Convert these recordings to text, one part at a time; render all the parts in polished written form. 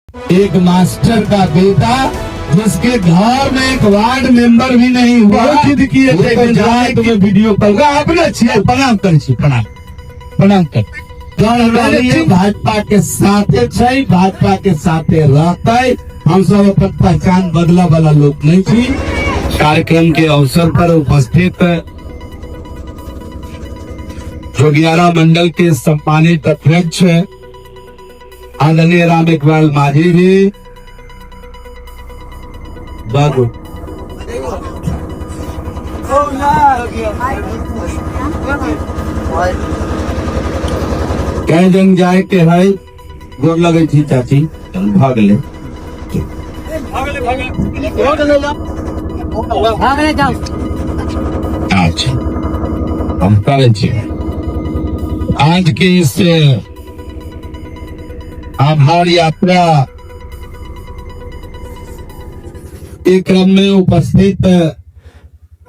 एक मास्टर का बेटा जिसके घर में एक वार्ड मेंबर भी नहीं हुआ, जिद किए थे कि जाए तुम्हें वीडियो कॉल अपने छिए प्रणाम कर प्रणाम कर भाजपा के साथे छै, भाजपा के साथे रहते। हम सब अपन पहचान बदला वाला लोग नहीं थी। कार्यक्रम के अवसर पर उपस्थित जोगियारा मंडल के सम्मानित अध्यक्ष आदरणीय राम इकबाल माझी जी, बाबू कह जंग जाए के है गोर लगे थी चाची भाग ले अच्छा हम करे छी। आज के इस आभार यात्रा के क्रम में उपस्थित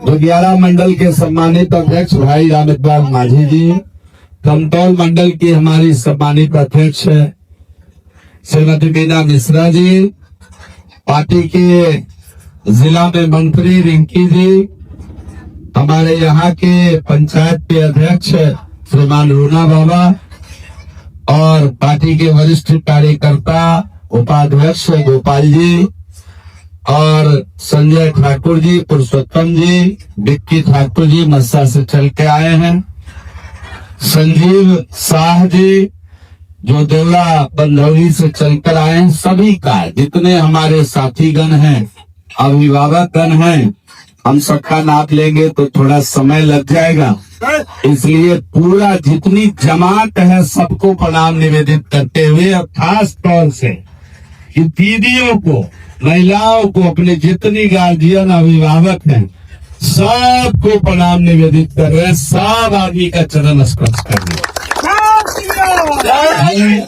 जोगियारा मंडल के सम्मानित अध्यक्ष भाई राम इकबाल माझी जी, कमतौल मंडल की हमारी सम्मानित अध्यक्ष श्रीमती बीना मिश्रा जी, पार्टी के जिला में मंत्री रिंकी जी, हमारे यहाँ के पंचायत के अध्यक्ष श्रीमान रूना बाबा और पार्टी के वरिष्ठ कार्यकर्ता उपाध्यक्ष गोपाल जी और संजय ठाकुर जी, पुरुषोत्तम जी, विक्की ठाकुर जी मस्सा से चल के आए हैं, संजीव शाह जी जो देवला बंधौली से चलकर आए हैं, सभी का जितने हमारे साथीगण हैं, अभिभावकगण हैं, हम सबका नाप लेंगे तो थोड़ा समय लग जाएगा, इसलिए पूरा जितनी जमात है सबको प्रणाम निवेदित करते हुए और खास तौर से कि दीदियों को, महिलाओं को, अपने जितनी गार्जियन अभिभावक हैं सबको प्रणाम निवेदित कर रहे हैं, सब आदमी का चरण स्पर्श कर रहे हैं।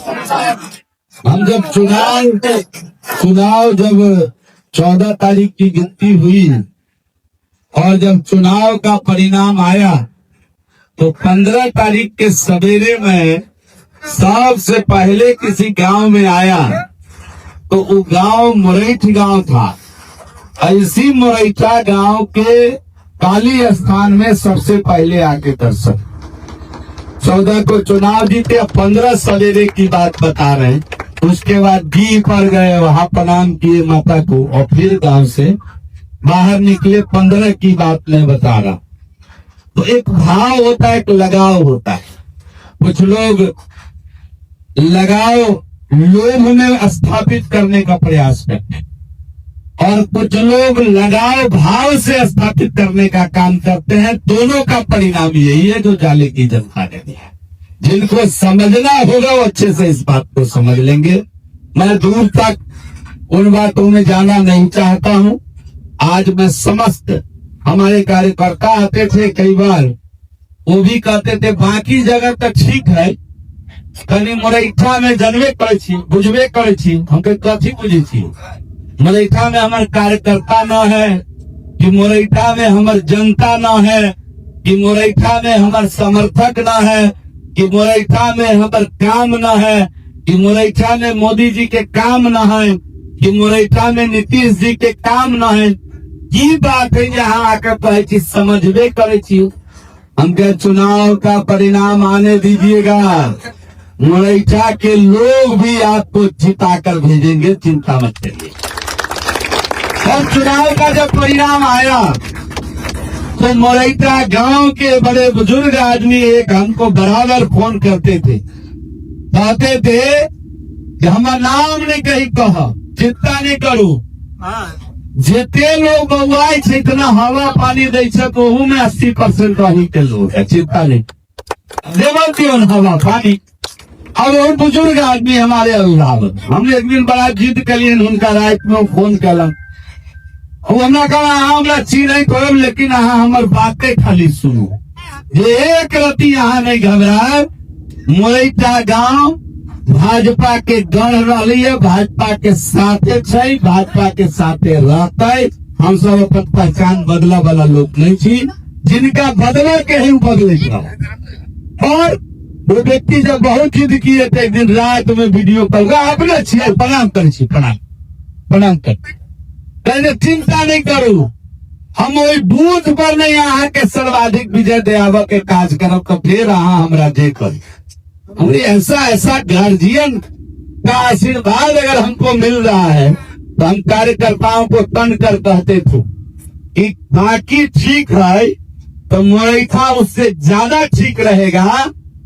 हम जब चुनाव जब 14 तारीख की गिनती हुई और जब चुनाव का परिणाम आया तो 15 तारीख के सवेरे में सबसे पहले किसी गांव में आया तो वो गांव मुरैठ गांव था। ऐसी मुरैठा गांव के काली स्थान में सबसे पहले आके दर्शन। 14 को चुनाव जीते, 15 सवेरे की बात बता रहे हैं। उसके बाद डी पर गए, वहां प्रणाम किए माता को और फिर गांव से बाहर निकले। 15 की बात मैं बता रहा। तो एक भाव होता है, एक लगाव होता है। कुछ लोग लगाव लोभ में स्थापित करने का प्रयास करते हैं और कुछ लोग लगाव भाव से स्थापित करने का काम करते हैं। दोनों का परिणाम यही है जो जाले की जनता ने दिया। जिनको समझना होगा वो अच्छे से इस बात को समझ लेंगे। मैं दूर तक उन बातों में जाना नहीं चाहता हूं। आज मैं समस्त हमारे कार्यकर्ता आते थे, कई बार वो भी कहते थे बाकी जगह तो ठीक है, कहीं मुरैठा में जनबे करे छी, बुझबे करे छी, हमके कथी बुझे छी। मुरैठा में हमारे कार्यकर्ता न है कि मुरैठा में हमारे जनता न है कि मुरैठा में हमारे समर्थक न है कि मुरैठा में हमारे काम न है कि मुरैठा में मोदी जी के काम न है कि मुरैठा में नीतीश जी के काम न है। ये बात है जहाँ आकर कहे चीज समझबे करे छी। हमके चुनाव का परिणाम आने दीजिएगा, मुरैठा के लोग भी आपको जिताकर भेजेंगे, चिंता मत करिए। और चुनाव का जब परिणाम आया तो मुरैठा गांव के बड़े बुजुर्ग आदमी एक हमको बराबर फोन करते थे, कहते थे कि हमारा नाम नहीं कहीं कह, चिंता नहीं करू, जितने लोग बउआई छे इतना हवा पानी दे तो में 80% वही के लोग है, चिंता नहीं देवल दियो हवा पानी। अब वो बुजुर्ग आदमी हमारे अभिभावक, हमने एक दिन बड़ा जिद करिए, उनका रात में फोन कलम, हमरा कहा हमरा चीज नहीं करब, लेकिन अहाँ हमार बातें खाली सुनो। जे एक रति यहाँ नहीं घबराए। मुरैठा गांव भाजपा के गढ़ रही है, भाजपा के साथे छै, भाजपा के साथे रहते। हम सब अपन पहचान बदला वाला लोग नहीं छी, जिनका बदला के ही बदले और वो व्यक्ति जब बहुत जिद किए थे एक दिन रात में वीडियो कॉल अपने छिए प्रणाम करे प्रणाम कर कहने चिंता नहीं करू हम वही बूथ पर नहीं अहाँ के सर्वाधिक विजय दियावा के काज करब तो फिर अहाँ हमरा जे कर हमने ऐसा गार्जियन का आशीर्वाद अगर हमको मिल रहा है तो हम कार्यकर्ताओं को तन कर कहते थे कि बाकी ठीक है तो मोरेठा उससे ज्यादा ठीक रहेगा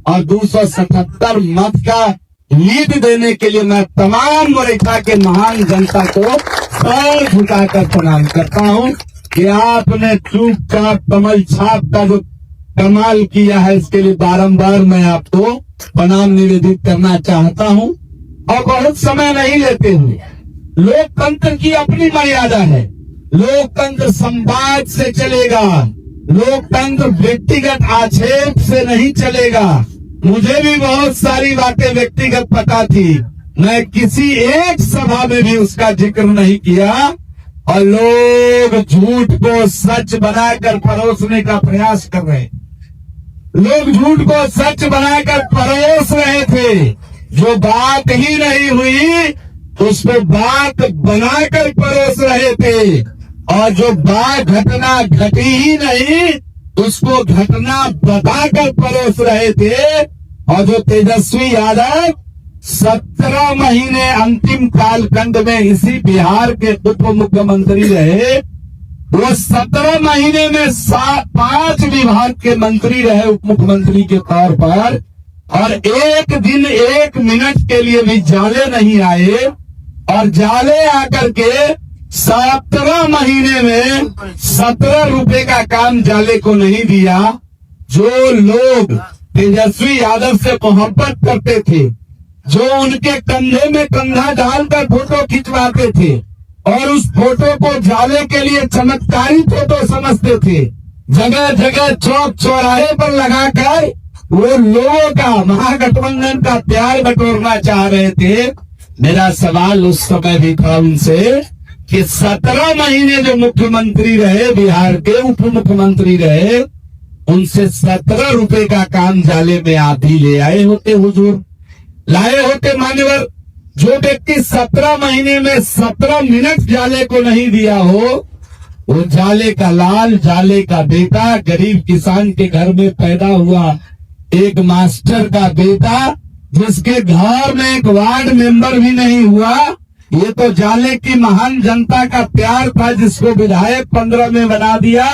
और 277 मत का लीड देने के लिए मैं तमाम मोरेठा के महान जनता को सर झुकाकर प्रणाम करता हूं कि आपने चुपचाप कमल छाप का जो कमाल किया है इसके लिए बारंबार मैं आपको प्रणाम निवेदित करना चाहता हूं और बहुत समय नहीं लेते हुए लोकतंत्र की अपनी मर्यादा है। लोकतंत्र संवाद से चलेगा, लोकतंत्र व्यक्तिगत आक्षेप से नहीं चलेगा। मुझे भी बहुत सारी बातें व्यक्तिगत पता थी, मैं किसी एक सभा में भी उसका जिक्र नहीं किया और लोग झूठ को सच बनाकर परोसने का प्रयास कर रहे, लोग झूठ को सच बनाकर परोस रहे थे। जो बात ही नहीं हुई उसको बात बनाकर परोस रहे थे और जो बात घटना घटी ही नहीं उसको घटना बताकर परोस रहे थे। और जो तेजस्वी यादव 17 महीने अंतिम कालखंड में इसी बिहार के उप मुख्यमंत्री रहे, वो 17 महीने में 5 विभाग के मंत्री रहे उप मुख्यमंत्री के तौर पर और एक दिन 1 मिनट के लिए भी जाले नहीं आए और जाले आकर के 17 महीने में 17 रुपए का काम जाले को नहीं दिया। जो लोग तेजस्वी यादव से मोहब्बत करते थे, जो उनके कंधे में कंधा डालकर फोटो खिंचवाते थे और उस फोटो को जाले के लिए चमत्कारी फोटो समझते थे, जगह जगह चौक चौराहे पर लगाकर वो लोगों का महागठबंधन का प्यार बटोरना चाह रहे थे। मेरा सवाल उस समय भी था उनसे कि 17 महीने जो मुख्यमंत्री रहे, बिहार के उप मुख्यमंत्री रहे, उनसे 17 रुपए का काम जाले में आप ही ले आए होते, हुजूर लाए होते मान्यवर। जो व्यक्ति 17 महीने में 17 मिनट जाले को नहीं दिया हो, वो जाले का लाल, जाले का बेटा, गरीब किसान के घर में पैदा हुआ एक मास्टर का बेटा, जिसके घर में एक वार्ड मेंबर भी नहीं हुआ। ये तो जाले की महान जनता का प्यार था जिसको विधायक 15 में बना दिया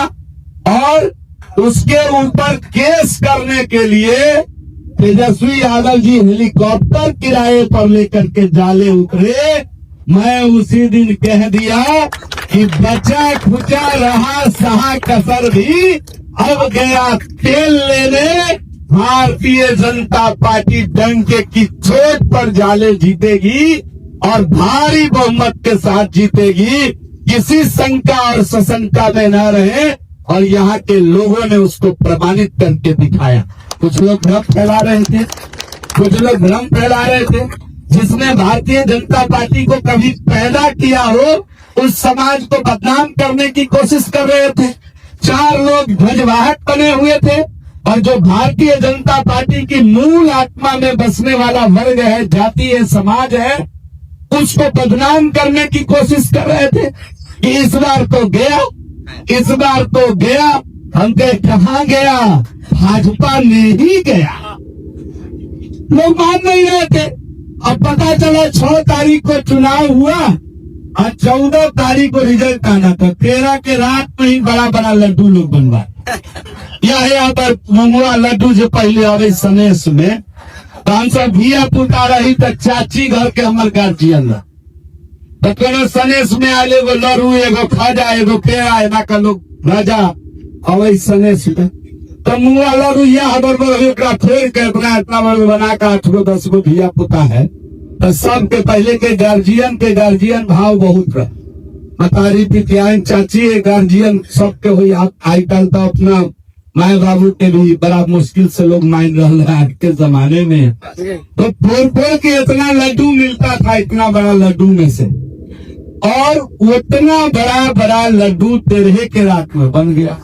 और उसके ऊपर केस करने के लिए तेजस्वी यादव जी हेलीकॉप्टर किराए पर लेकर के जाले उतरे। मैं उसी दिन कह दिया कि बचा खुचा रहा सहा कसर भी अब गया तेल लेने। भारतीय जनता पार्टी डंके की चोट पर जाले जीतेगी और भारी बहुमत के साथ जीतेगी, किसी शंका और सशंका में न रहे। और यहाँ के लोगों ने उसको प्रमाणित करके दिखाया। कुछ लोग भ्रम फैला रहे थे, कुछ लोग भ्रम फैला रहे थे। जिसने भारतीय जनता पार्टी को कभी पैदा किया हो उस समाज को बदनाम करने की कोशिश कर रहे थे। 4 लोग ध्वजवाहक बने हुए थे और जो भारतीय जनता पार्टी की मूल आत्मा में बसने वाला वर्ग है, जाति है, समाज है, उसको बदनाम करने की कोशिश कर रहे थे कि इस बार तो गया, इस बार तो गया। हम कहे कहाँ गया, भाजपा ने ही गया। लोग मान नहीं रहे थे। अब पता चला 6 तारीख को चुनाव हुआ और 14 तारीख को रिजल्ट आना था। 13 के रात में ही बड़ा बड़ा लड्डू लोग बनवा यहाँ पर मुंगवा लड्डू जो पहले आवे सनेश में सब भिया पुता रही तो चाची घर के हमर गार्जियन तो कोनो सनेश में आले एगो लड़ू, एगो खाजा, एगो पेड़ा, एना का लोग राजा अवै सनेश में तो मुंगवा लड़ू यहाँ फोड़ के इतना बड़ा बना का 8 गो 10 गो भिया पुता है तो सबके पहले के गार्जियन भाव बहुत रहे। मतारी पितियान चाची गार्जियन सबके हुई। आई कल तो अपना माए बाबू के भी बड़ा मुश्किल से लोग मान रहे हैं आज के जमाने में। तो फोड़ के इतना लड्डू मिलता था, इतना बड़ा लड्डू में से, और उतना बड़ा लड्डू 13 के रात में बन गया।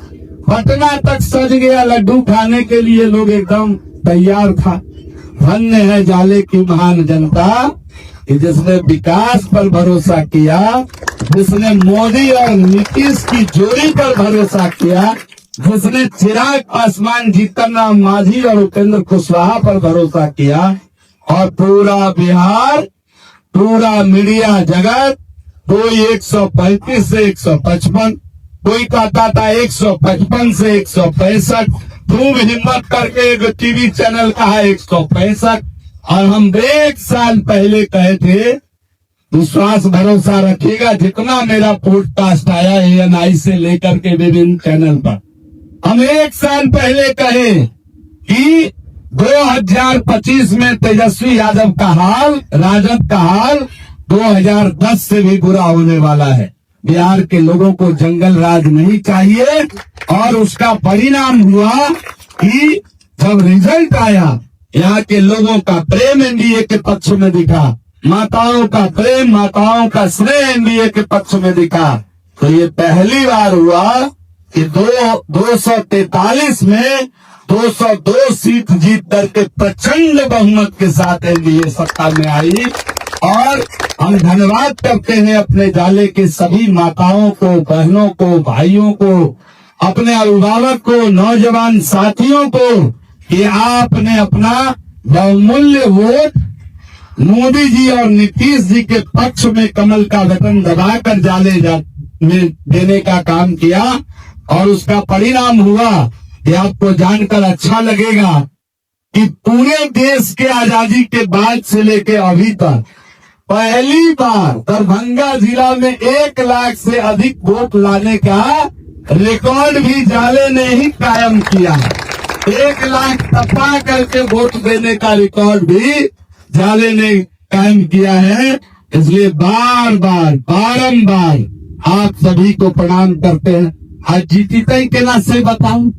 पटना तक सज गया लड्डू खाने के लिए, लोग एकदम तैयार था। धन्य है जाले की महान जनता कि जिसने विकास पर भरोसा किया, जिसने मोदी और नीतीश की जोड़ी पर भरोसा किया, जिसने चिराग पासवान, जीतन राम मांझी और उपेंद्र कुशवाहा पर भरोसा किया, और पूरा बिहार, पूरा मीडिया जगत, कोई 135 से 155, कोई कहता था 155 से 165, खूब हिम्मत करके एक टीवी चैनल कहा 165, और हम 1 साल पहले कहे थे विश्वास भरोसा रखिएगा, जितना मेरा पॉडकास्ट आया ANI से लेकर के विभिन्न चैनल पर, हम 1 साल पहले कहे कि 2025 में तेजस्वी यादव का हाल, राजद का हाल 2010 से भी बुरा होने वाला है। बिहार के लोगों को जंगल राज नहीं चाहिए, और उसका परिणाम हुआ कि जब रिजल्ट आया, यहाँ के लोगों का प्रेम एनडीए के पक्ष में दिखा, माताओं का प्रेम, माताओं का स्नेह एनडीए के पक्ष में दिखा, तो ये पहली बार हुआ कि 243 में 202 सीट जीत करके प्रचंड बहुमत के साथ एनडीए सत्ता में आई। और हम धन्यवाद करते हैं अपने जाले के सभी माताओं को, बहनों को, भाइयों को, अपने अभिभावक को, नौजवान साथियों को कि आपने अपना बहुमूल्य वोट मोदी जी और नीतीश जी के पक्ष में कमल का बटन दबाकर जाले में देने का काम किया। और उसका परिणाम हुआ कि आपको जानकर अच्छा लगेगा कि पूरे देश के आजादी के बाद से लेके अभी तक पहली बार दरभंगा जिला में 1 लाख से अधिक वोट लाने का रिकॉर्ड भी जाले ने ही कायम किया है। 1 लाख टपा करके वोट देने का रिकॉर्ड भी जाले ने कायम किया है। इसलिए बार बार बारंबार आप सभी को प्रणाम करते हैं। आज जीती के ना से बताऊं,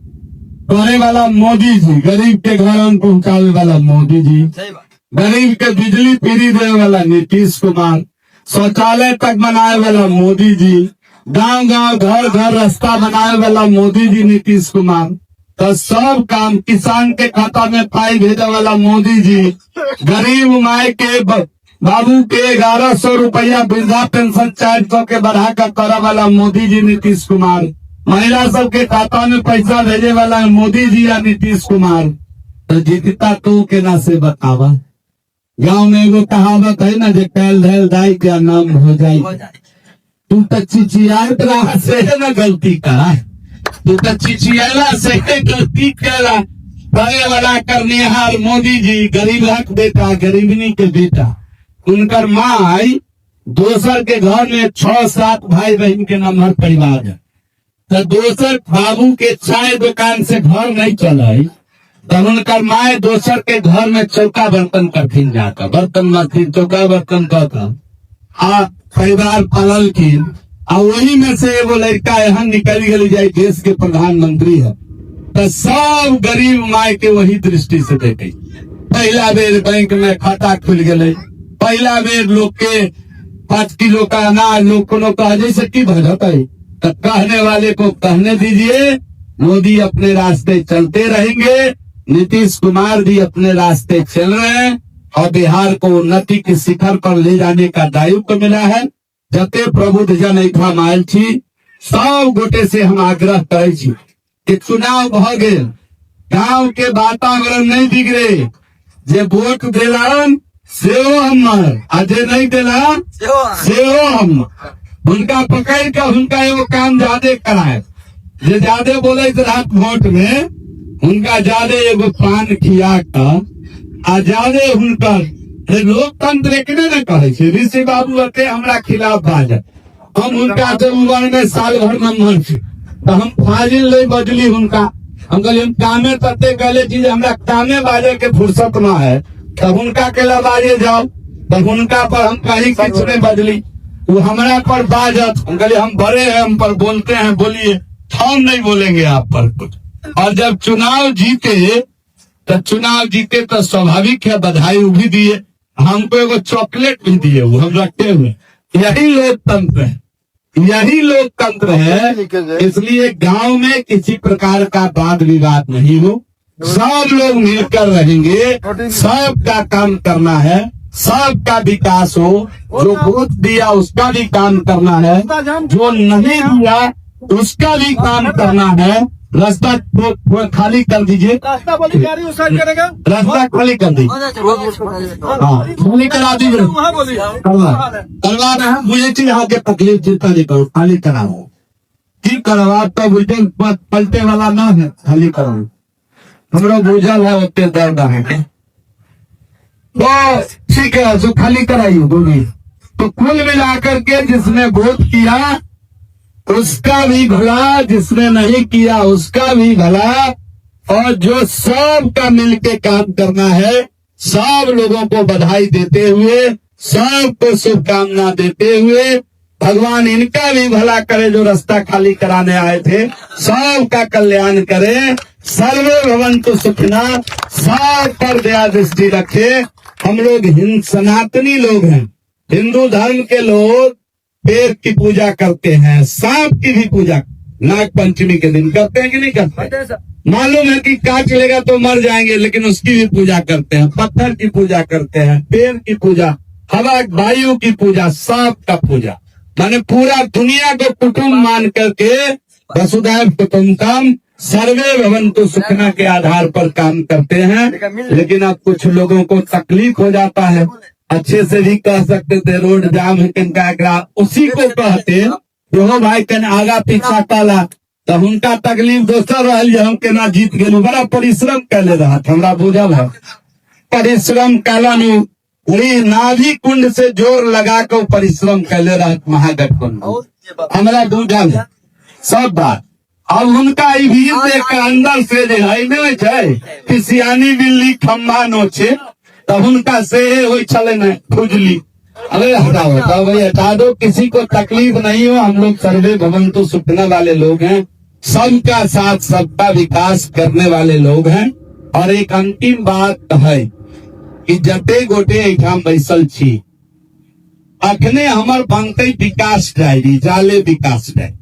करने वाला मोदी जी, गरीब के घर पहुंचाने वाला मोदी जी, गरीब के बिजली फ्री देने वाला नीतीश कुमार, शौचालय तक बनाने वाला मोदी जी, गांव गांव घर घर रास्ता बनाने वाला मोदी जी नीतीश कुमार, तो सब काम किसान के खाता में पाई भेजे वाला मोदी जी, गरीब माए के बाबू के 1100 रुपया वृद्धा पेंशन 400 के बढ़ाकर करे वाला मोदी जी नीतीश कुमार, महिला सबके खाता में पैसा भेजे वाला मोदी जी या नीतीश कुमार। तो जीतता तू के ना से बतावा। गांव में एगो कहावत है ना, जो कैल धैल दाई का नाम हो जाए। तू तो चिचियात रहा से है ना गलती का, तू तो चिचियाला से गलती करा करे वाला करनेहार मोदी जी, गरीब हक बेटा, गरीबनी के बेटा। उनकर माँ आई दोसर के घर में 6-7 भाई बहन के नंबर परिवार है, तो दोसर बाबू के चाय दुकान से घर नहीं चलाई, तब उनकर माए दोसर के घर में चौका बर्तन करथिन, जाकर बर्तन मथिन, चौका बर्तन कर आ परिवार पालल की। और वही में से एगो लड़का यहाँ निकल गई जाए, देश के प्रधानमंत्री है, तो सब गरीब माए के वही दृष्टि से देखे। पहला बेर बैंक में खाता खुल गए, पहला बेर लोग के 5 किलो का अनाज लोग को कहा जैसे की भजत है, तो कहने वाले को कहने दीजिए, मोदी अपने रास्ते चलते रहेंगे, नीतीश कुमार भी अपने रास्ते चल रहे हैं, और बिहार को उन्नति के शिखर पर ले जाने का दायित्व मिला है। जते प्रबुद्ध जन एठा आयल छी, सब गोटे से हम आग्रह करे छी कि चुनाव भ गेल, गाँव के वातावरण नहीं बिगड़े, जे वोट देलन सेहो हमर, आ जे नहीं देला सेहो हम। उनका पकड़ के उनका एगो काम ज्यादा कराए, जे ज्यादा बोले रात वोट में, उनका ज्यादा एगो पान खिया कर आ ज्यादा हुनकर लोकतंत्र एकने न कहे छे। ऋषि बाबू अते हमरा खिलाफ बाजत, हम उनका तो उम्र में साल भर में मर छी, तो हम फाजिल नहीं बदली हुनका। हम कहलिए हम कामे तते गले चीज हमरा कामे बाजे के फुर्सत न है, तब उनका केला बाजे जाओ, तब उनका पर हम कहीं कुछ नहीं बदली, वो हमरा पर बाजत। हम कहलिए हम बड़े हैं, हम पर बोलते हैं, बोलिए, हम नहीं बोलेंगे आप पर कुछ। और जब चुनाव जीते तो स्वाभाविक है बधाई भी दिए, हमको एगो चॉकलेट भी दिए, वो हम रखे हुए। यही लोकतंत्र है, यही लोकतंत्र है। इसलिए गांव में किसी प्रकार का वाद विवाद नहीं हो, सब लोग मिलकर रहेंगे, सबका काम करना है, सबका विकास हो। जो वोट दिया उसका भी काम करना है, जो नहीं दिया उसका भी काम करना है। रास्ता खाली कर दीजिए, रास्ता बोली गाड़ी उस साइड करेगा, रास्ता खाली कर दीजिए, हाँ खाली करा दीजिए। वहाँ बोली करवा रहे हैं, मुझे चीज आगे तकलीफ चिंता नहीं करो, खाली कराओ। ठीक करवा तो बुझे पलटे वाला ना है, खाली कराओ। हमरो बुझल है उतने दर्द है तो ठीक है, जो खाली कराइए बोलिए। तो कुल मिलाकर के जिसने वोट किया उसका भी भला, जिसने नहीं किया उसका भी भला, और जो सबका मिलके काम करना है, सब लोगों को बधाई देते हुए, सबको शुभकामना देते हुए, भगवान इनका भी भला करे जो रास्ता खाली कराने आए थे, सबका कल्याण करे। सर्वे भवन्तु सुखिना, सब पर दया दृष्टि रखे। हम लोग सनातनी लोग हैं, हिंदू धर्म के लोग पेड़ की पूजा करते हैं, सांप की भी पूजा नाग पंचमी के दिन करते हैं कि नहीं करते? मालूम है कि काट लेगा तो मर जाएंगे, लेकिन उसकी भी पूजा करते हैं। पत्थर की पूजा करते हैं, पेड़ की पूजा, हवा वायु की पूजा, सांप का पूजा। माने पूरा दुनिया को कुटुंब मान करके वसुधैव कुटुंबकम सर्वे भवन्तु सुखिना के आधार पर काम करते हैं। लेकिन अब कुछ लोगों को तकलीफ हो जाता है, अच्छे से भी कह सकते थे रोड जाम है किनका, उसी को कहते हो भाई कन आगा पीछा काला, तो उनका तकलीफ दोसर रहल जे हम केना जीत गेलू। बड़ा परिश्रम कैले रहा, हमरा बुझल है परिश्रम कैलनु, वही नाभि कुंड से जोर लगा के परिश्रम कैले रहा महागठबंधन, हमरा बुझल है सब बात। अब उनका ई भी देख के अंदर से जे है नहीं छै कि सियानी बिल्ली खम्भा नोचे, तब उनका से हो चले न खुजली। अरे हटाओ हटाओ भाई हटा दो, किसी को तकलीफ नहीं हो। हम लोग सर्वे भवन्तु सुखिना वाले लोग हैं, सबका साथ सबका विकास करने वाले लोग हैं। और एक अंतिम बात है कि जते गोटे एठाम बैसल छी, अखने हमर बनते विकास डायरी, जाले विकास डायरी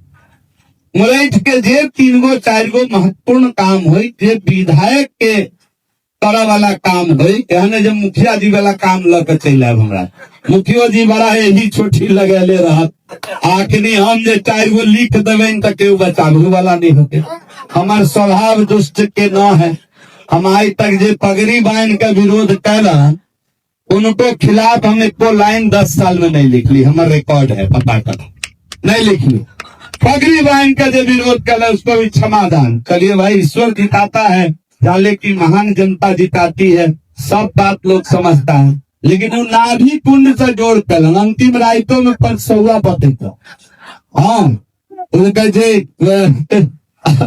मुरैठ के जे 3 गो 4 गो महत्वपूर्ण काम हो, जे विधायक के करे वाला काम हो, कहने जब मुखिया जी वाला काम लग चल आब, हमरा मुखियो जी बड़ा यही छोटी लगेले रहत, आखिरी हम जे 4 गो लिख देवे तो केहू बचाबू वाला नहीं होते। हमार स्वभाव दुष्ट के न है, हम आज तक जे पगड़ी बांध के विरोध कैला उनको खिलाफ हम एको लाइन 10 साल में नहीं लिख ली, हमारा रिकॉर्ड है पता कर नहीं लिख ली। पगड़ी बांध का जो विरोध कैला उसको भी क्षमादान करिए भाई, ईश्वर जिताता है, जाले की महान जनता जिताती है, सब बात लोग समझता है। लेकिन वो नाभि कुंड से जोड़ कर अंतिम राइतों में 500 बते तो हाँ उनका जे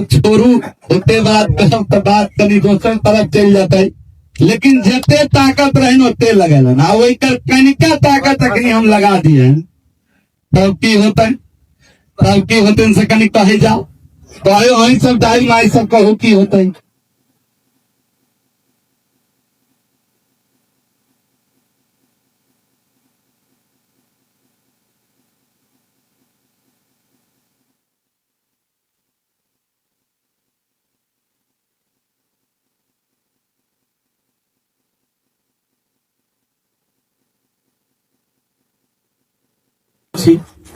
छोरू उतने बात कभी दोसर तरफ चल जाता है। लेकिन जते ताकत रहे उतने लगे ना, वही कनिका ताकत अखनी हम लगा दिए हैं, तब की होता है, तब की होते इनसे कहीं कहे जाओ तो आयो वही सब दाई माई सब कहो की होता है।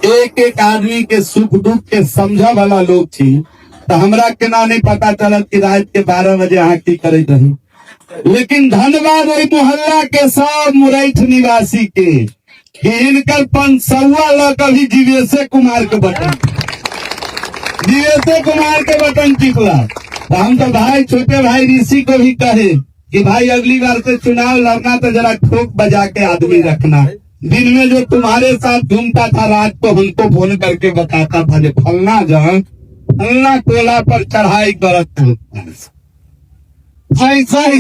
एक एक आदमी के सुख दुख के समझा वाला लोग थी, तो हमरा केना नहीं पता चलत कि रात के 12 बजे यहाँ की करत रही। लेकिन धन्यवाद वही मोहल्ला के सब मुरैठ निवासी के कि इनकर 500 ल कभी जीवेशे कुमार के बटन टिकला। तो हम तो भाई छोटे भाई ऋषि को भी कहे कि भाई अगली बार से चुनाव लड़ना तो जरा ठोक बजा के आदमी रखना। दिन में जो तुम्हारे साथ घूमता था, रात को हमको फोन करके बताता था जो फलना जहाँ फलना कोला पर चढ़ाई करत ऐसा ही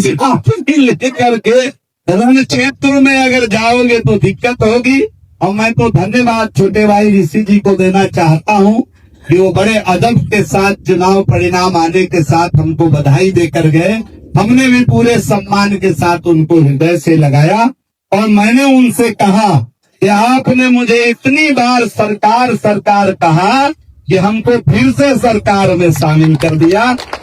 लेकर के रण क्षेत्र में अगर जाओगे तो दिक्कत होगी। और मैं तो धन्यवाद छोटे भाई ऋषि जी को देना चाहता हूँ कि वो बड़े अदब के साथ चुनाव परिणाम आने के साथ हमको बधाई देकर गए। हमने भी पूरे सम्मान के साथ उनको हृदय से लगाया और मैंने उनसे कहा कि आपने मुझे इतनी बार सरकार सरकार कहा कि हमको फिर से सरकार में शामिल कर दिया।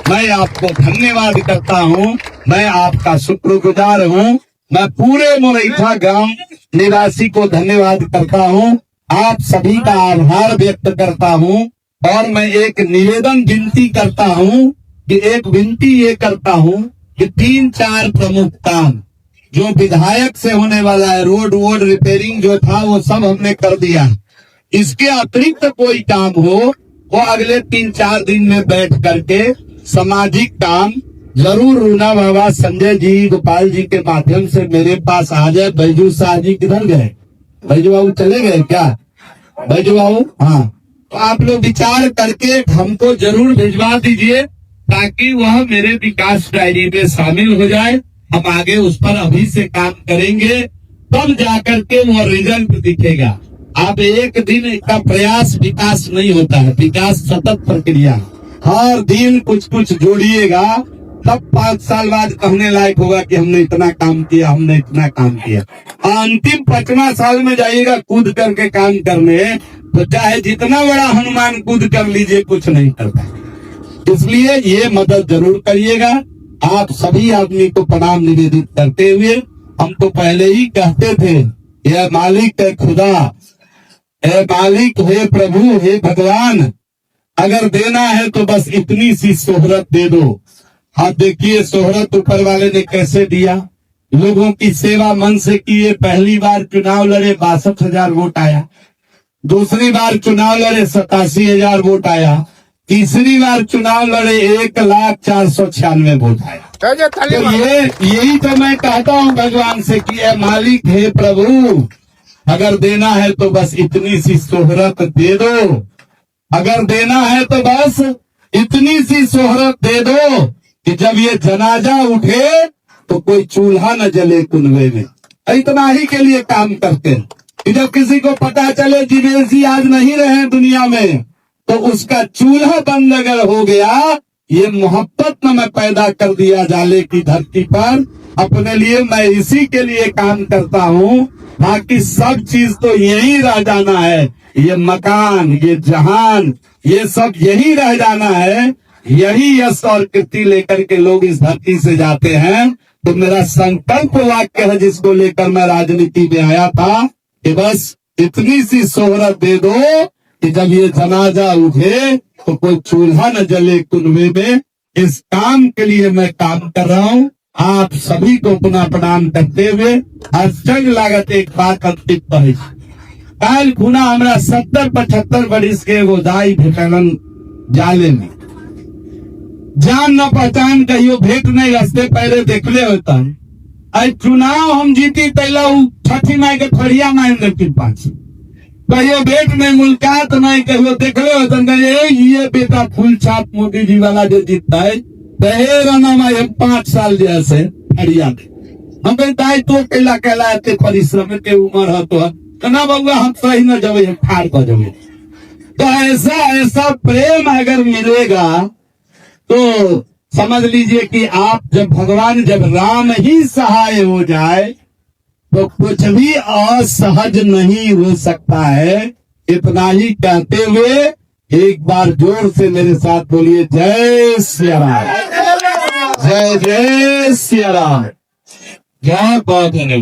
मैं आपको धन्यवाद करता हूँ, मैं आपका शुक्रगुजार हूँ। मैं पूरे मुरैठा गांव निवासी को धन्यवाद करता हूँ, आप सभी का आभार व्यक्त करता हूँ। और मैं एक निवेदन विनती करता हूँ कि एक विनती ये करता हूँ कि 3-4 प्रमुख काम जो विधायक से होने वाला है, रोड वोड रिपेयरिंग जो था वो सब हमने कर दिया। इसके अतिरिक्त कोई काम हो वो अगले 3-4 दिन में बैठ करके सामाजिक काम जरूर रूना बाबा, संजय जी, गोपाल जी के माध्यम से मेरे पास आ जाए। बैजू शाह जी किधर गए? बैजू बाबू चले गए क्या? बैजू बाबू, हाँ, तो आप लोग विचार करके हमको जरूर भिजवा दीजिए ताकि वह मेरे विकास डायरी में शामिल हो जाए। हम आगे उस पर अभी से काम करेंगे, तब जाकर के वो रिजल्ट दिखेगा। आप एक दिन का प्रयास विकास नहीं होता है, विकास सतत प्रक्रिया। हर दिन कुछ कुछ जोड़िएगा, तब 5 साल बाद कहने लायक होगा कि हमने इतना काम किया, हमने इतना काम किया। अंतिम 5वां साल में जाइएगा कूद करके काम करने, तो चाहे जितना बड़ा हनुमान कूद कर लीजिए, कुछ नहीं करता। इसलिए ये मदद जरूर करिएगा। आप सभी आदमी को प्रणाम निवेदित करते हुए, हम तो पहले ही कहते थे, यह मालिक है खुदा, हे मालिक, हे प्रभु, हे भगवान, अगर देना है तो बस इतनी सी शोहरत दे दो। आप देखिए शोहरत ऊपर वाले ने कैसे दिया, लोगों की सेवा मन से किए। पहली बार चुनाव लड़े 62,000 वोट आया, दूसरी बार चुनाव लड़े 87,000 वोट आया, तीसरी बार चुनाव लड़े 1,04,96 वोट आया। तो यही तो मैं कहता हूँ भगवान से कि ए मालिक, हे प्रभु, अगर देना है तो बस इतनी सी शोहरत दे दो। अगर देना है तो बस इतनी सी शोहरत दे दो कि जब ये जनाजा उठे तो कोई चूल्हा न जले कुनवे में। इतना ही के लिए काम करते हैं कि जब किसी को पता चले जिनेश जी आज नहीं रहे दुनिया में, तो उसका चूल्हा बंद अगर हो गया, ये मोहब्बत न मैं पैदा कर दिया जाले की धरती पर अपने लिए। मैं इसी के लिए काम करता हूँ, बाकी सब चीज तो यही रह जाना है। ये मकान, ये जहान, ये सब यही रह जाना है। यही यश और कीर्ति लेकर के लोग इस धरती से जाते हैं। तो मेरा संकल्प वाक्य है जिसको लेकर मैं राजनीति में आया था कि बस इतनी सी शोहरत दे दो कि जब ये जनाजा उठे तो कोई चूल्हा न जले कुनवे में। इस काम के लिए मैं काम कर रहा हूँ। आप सभी को पुनः प्रणाम करते हुए अर्चंग लागत एक बात अंतिम कही। काल खुना हमरा 70-75 बरिस के एगो दाई भेटलन जाले में, जान न पहचान कहियो भेंट नहीं, रास्ते पहले देखले होता है। आज चुनाव हम जीती तैला छठी माई के खड़िया माइन लेकिन पास कहियो भेंट नहीं, मुलाकात नहीं, कहियो देखले होता ये बेटा फूल छाप मोदी जी वाला जो जीतता है हम 5 साल जैसे खड़िया में हम कहता है तो कैला कहलाते परिश्रम के उम्र है तो ना बउआ हम सही न जब ठार कर जब। तो ऐसा प्रेम अगर मिलेगा तो समझ लीजिए कि आप जब भगवान, जब राम ही सहाय हो जाए तो कुछ भी असहज नहीं हो सकता है। इतना ही कहते हुए एक बार जोर से मेरे साथ बोलिए जय सिया राम, जय जय सिया राम। क्या बात है।